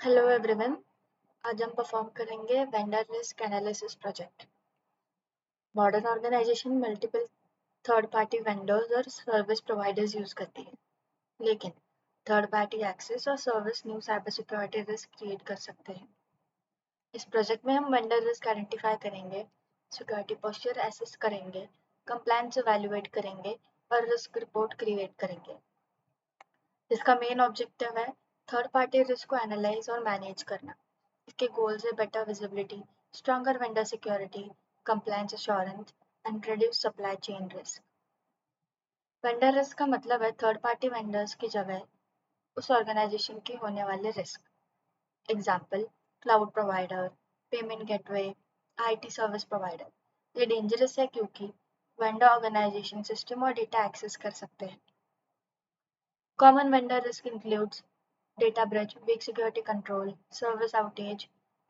Hello everyone. आज हम perform करेंगे vendor risk analysis project. Modern organisation multiple third party vendors और service providers use करती है, लेकिन थर्ड पार्टी एक्सेस और service new cyber security risk create कर सकते हैं। इस प्रोजेक्ट में हम वेंडर रिस्क आइडेंटिफाई करेंगे, सिक्योरिटी पोस्चर एसेस करेंगे, कंप्लायंस इवैल्यूएट करेंगे और रिस्क रिपोर्ट क्रिएट करेंगे। इसका मेन ऑब्जेक्टिव है थर्ड पार्टी रिस्क को एनालाइज और मैनेज करना। इसके गोल्स है better visibility, stronger vendor security, compliance assurance and reduce supply chain risk. Vendor risk का मतलब है थर्ड पार्टी वेंडर्स की जगह उस ऑर्गेनाइजेशन की होने वाले risk. Example, cloud provider, payment gateway, IT service provider. ये डेंजरस है क्योंकि वेंडर ऑर्गेनाइजेशन सिस्टम और डेटा एक्सेस कर सकते हैं। Common vendor risk includes data breach, weak security control, service outage,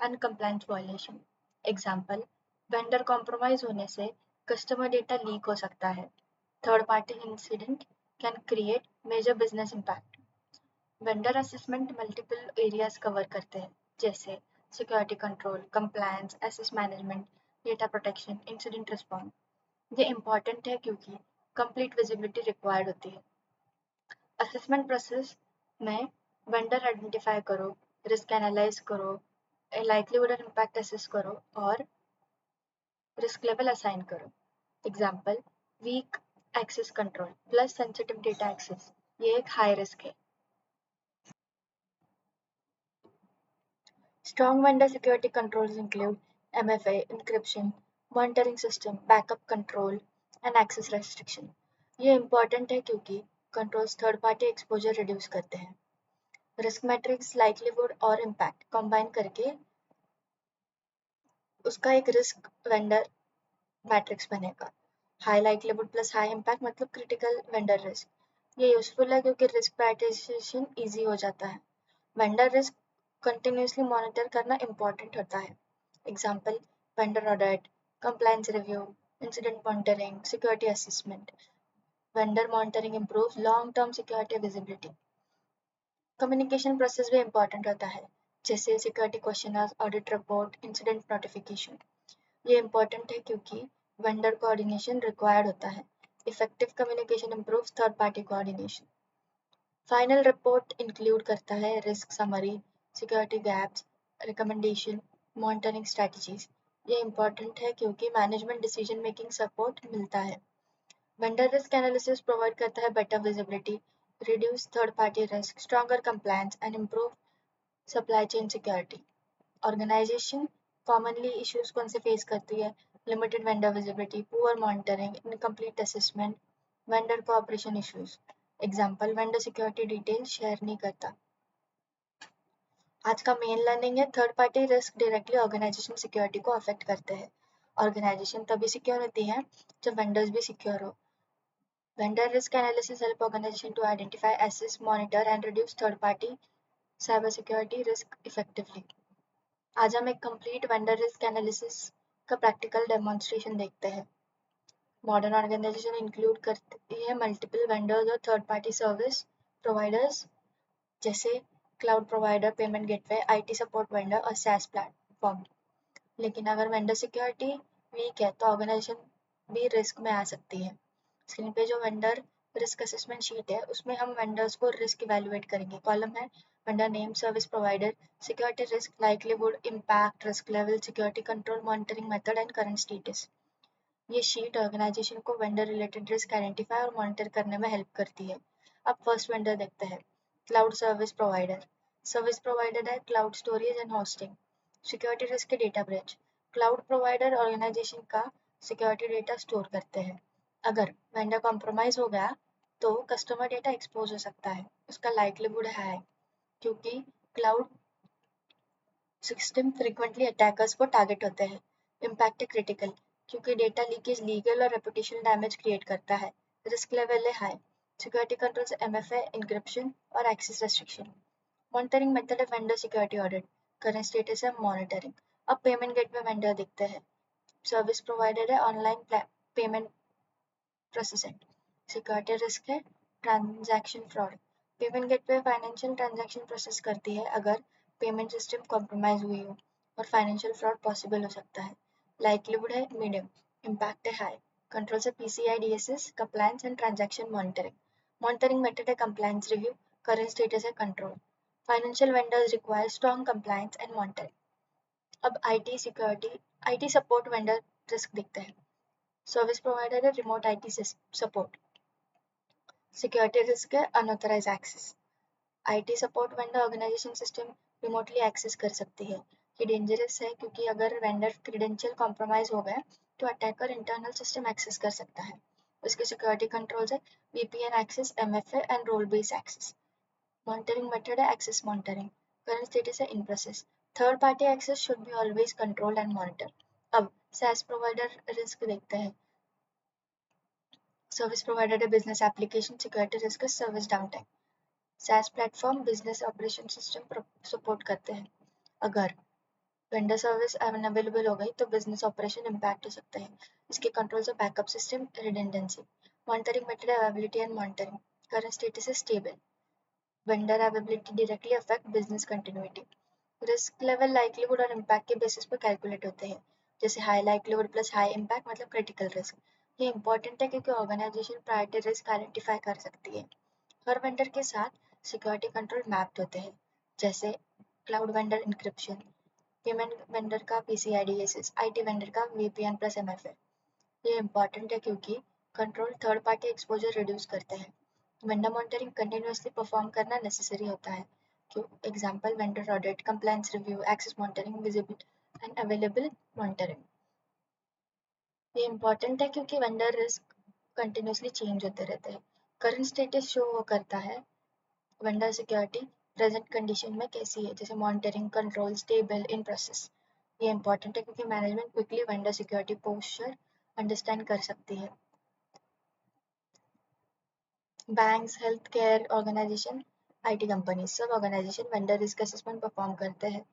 and compliance violation. Example, vendor compromise होने से customer data leak हो सकता है. Third party incident can create major business impact. Vendor assessment multiple areas cover करते हैं, जैसे security control, compliance, access management, data protection, incident response. ये important है क्योंकि complete visibility required होती है. असेसमेंट प्रोसेस में वेंडर आइडेंटिफाई करो, रिस्क एनालाइज करो, लाइक्लीहुड और इम्पैक्ट असेस करो और रिस्क लेवल असाइन करो। Example, weak access control plus sensitive data access, ये एक हाई रिस्क है। Strong vendor security controls include MFA, encryption, monitoring system, backup control and access restriction. ये important है क्योंकि controls third party exposure reduce करते हैं। Risk matrix, likelihood और impact combine करके उसका एक रिस्क वेंडर मैट्रिक्स बनेगा। High likelihood plus high impact मतलब क्रिटिकल वेंडर रिस्क। ये यूजफुल है क्योंकि रिस्क प्रायोरिटाइजेशन ईजी हो जाता है। वेंडर रिस्क कंटिन्यूसली मॉनिटर करना इम्पॉर्टेंट होता है। Example, vendor audit, compliance review, incident monitoring, security assessment. Vendor monitoring improves long term security visibility. Communication process भी इम्पॉर्टेंट होता है, जैसे security questioners, audit report, incident notification. ये इम्पॉर्टेंट है क्योंकि वेंडर कोऑर्डिनेशन रिक्वायर्ड होता है। Effective communication improves third party coordination. Final report include करता है risk summary, security gaps, recommendation, monitoring strategies. ये इम्पॉर्टेंट है क्योंकि मैनेजमेंट डिसीजन मेकिंग सपोर्ट मिलता है। वेंडर रिस्क एनालिसिस प्रोवाइड करता है better visibility, reduce third-party risk, stronger compliance, and improve supply chain security. Organization commonly issues कौन से face करती है? Limited vendor visibility, poor monitoring, incomplete assessment, vendor cooperation issues. Example, vendor security details share नहीं करता. आज का main learning है third party risk directly organisation security को अफेक्ट करते हैं। ऑर्गेनाइजेशन तभी सिक्योर होती है जब वेंडर्स भी सिक्योर हो। Vendor risk analysis help organization to identify, assess, monitor, and reduce third-party cybersecurity risk effectively. आज हम एक complete vendor risk analysis का practical demonstration देखते हैं। Modern organization include करती है multiple vendors और third-party service providers जैसे cloud provider, payment gateway, IT support vendor और SaaS platform। लेकिन अगर vendor security weak है तो organization भी risk में आ सकती है। स्क्रीन पे जो वेंडर रिस्क असेसमेंट शीट है उसमें हम वेंडर्स को रिस्क इवैल्यूएट करेंगे। कॉलम है vendor name, service provider, security risk, likelihood, impact, risk level, security control, monitoring method and current status. ये शीट ऑर्गेनाइजेशन को वेंडर रिलेटेड रिस्क आइडेंटिफाई और monitor करने में हेल्प करती है। अब फर्स्ट वेंडर देखते हैं, cloud service provider. Service provider है cloud storage and hosting. Security risk के data breach. Cloud provider organisation का सिक्योरिटी डेटा स्टोर करते हैं। अगर वेंडर कॉम्प्रोमाइज हो गया तो कस्टमर डेटा एक्सपोज हो सकता है। उसका लाइक्लीहुड है क्योंकि क्लाउड सिस्टम फ्रीक्वेंटली अटैकर्स को टारगेट होते हैं। इम्पैक्ट है क्रिटिकल क्योंकि डेटा लीकेज लीगल और रेपुटेशनल डैमेज क्रिएट करता है। रिस्क लेवल है high. Security controls MFA, encryption और एक्सेस रेस्ट्रिक्शन। मॉनिटरिंग मेथड है vendor security audit. Current status है मॉनिटरिंग। अब पेमेंट गेटवे वेंडर दिखते हैं। सर्विस प्रोवाइडर है online payment processing. Security risk है transaction fraud. Payment gateway financial transaction process करती है अगर पेमेंट सिस्टम कॉम्प्रोमाइज हुई हो और फाइनेंशियल फ्रॉड पॉसिबल हो सकता है। लाइक्लीहुड है मीडियम, इम्पैक्ट है हाई। कंट्रोल्स है PCI DSS, compliance and transaction monitoring. Monitoring method है कंप्लायंस रिव्यू, करंट स्टेटस है control. Financial vendors require strong compliance and monitoring. अब IT security, IT support vendor risk देखते हैं। Service provider है remote IT support. Security risk है unauthorised access. IT support vendor organisation system remotely access कर सकती है। ये डेंजरस है क्योंकि अगर वेंडर क्रेडेंशियल कॉम्प्रोमाइज हो गए तो अटैकर इंटरनल सिस्टम एक्सेस कर सकता है। उसके सिक्योरिटी कंट्रोल्स है VPN access, MFA and role based access. Monitoring method है एक्सेस मॉनिटरिंग, करंट स्टेटस है in process. Third party access should be always controlled and monitor. अब SaaS प्रोवाइडर रिस्क देखते हैं। सर्विस प्रोवाइडर है business application, security risk है service downtime. SaaS platform business operation system support करते हैं। अगर vendor service unavailable हो गई तो बिजनेस ऑपरेशन इम्पैक्ट हो सकता है। इसके controls of backup system, redundancy. Monitoring method है availability and monitoring, current status है stable. Vendor availability directly affect business continuity. Risk level likelihood और इम्पैक्ट के बेसिस पर कैलकुलेट होते हैं। जैसे high likelihood plus high impact मतलब क्रिटिकल रिस्क। ये इंपॉर्टेंट है क्योंकि ऑर्गेनाइजेशन प्रायोरिटी रिस्क आइडेंटिफाई कर सकती है। हर वेंडर के साथ सिक्योरिटी कंट्रोल मैप्ड होते हैं, जैसे cloud vendor encryption, payment vendor का पीसीआई डीएसएस, आईटी वेंडर का वीपीएन प्लस एमएफए। ये इंपॉर्टेंट है क्योंकि control third party exposure reduce करते हैं। वेंडर मॉनिटरिंग कंटिन्यूअसली परफॉर्म करना नेसेसरी होता है। क्यों example vendor audit, compliance review, access monitoring, visible and available monitoring. ये इंपॉर्टेंट है क्योंकि वेंडर रिस्क कंटिन्यूअसली चेंज होते रहते हैं। करंट स्टेटस शो करता है वेंडर सिक्योरिटी प्रेजेंट कंडीशन में कैसी है, जैसे monitoring, control, stable, in process. ये इंपॉर्टेंट है क्योंकि management quickly vendor security posture understand कर सकती है। Banks, health care organisation, IT company, सब organisation vendor risk assessment perform करते हैं।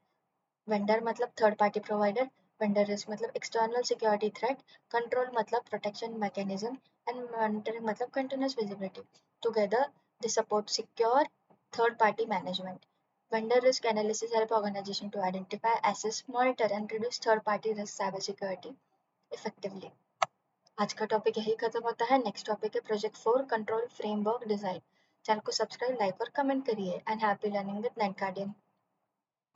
वेंडर मतलब third party provider, vendor risk मतलब एक्सटर्नल सिक्योरिटी थ्रेट, कंट्रोल मतलब प्रोटेक्शन मैकेनिज्म एंड मॉनिटरिंग मतलब continuous visibility. Together they support secure third party management. Vendor risk analysis help organization to identify, assess, monitor and reduce third party risk cyber security effectively. आज का topic यही खत्म होता है। Next topic है project 4 control framework design. Channel को subscribe, like और comment करिए and happy learning with net guardian.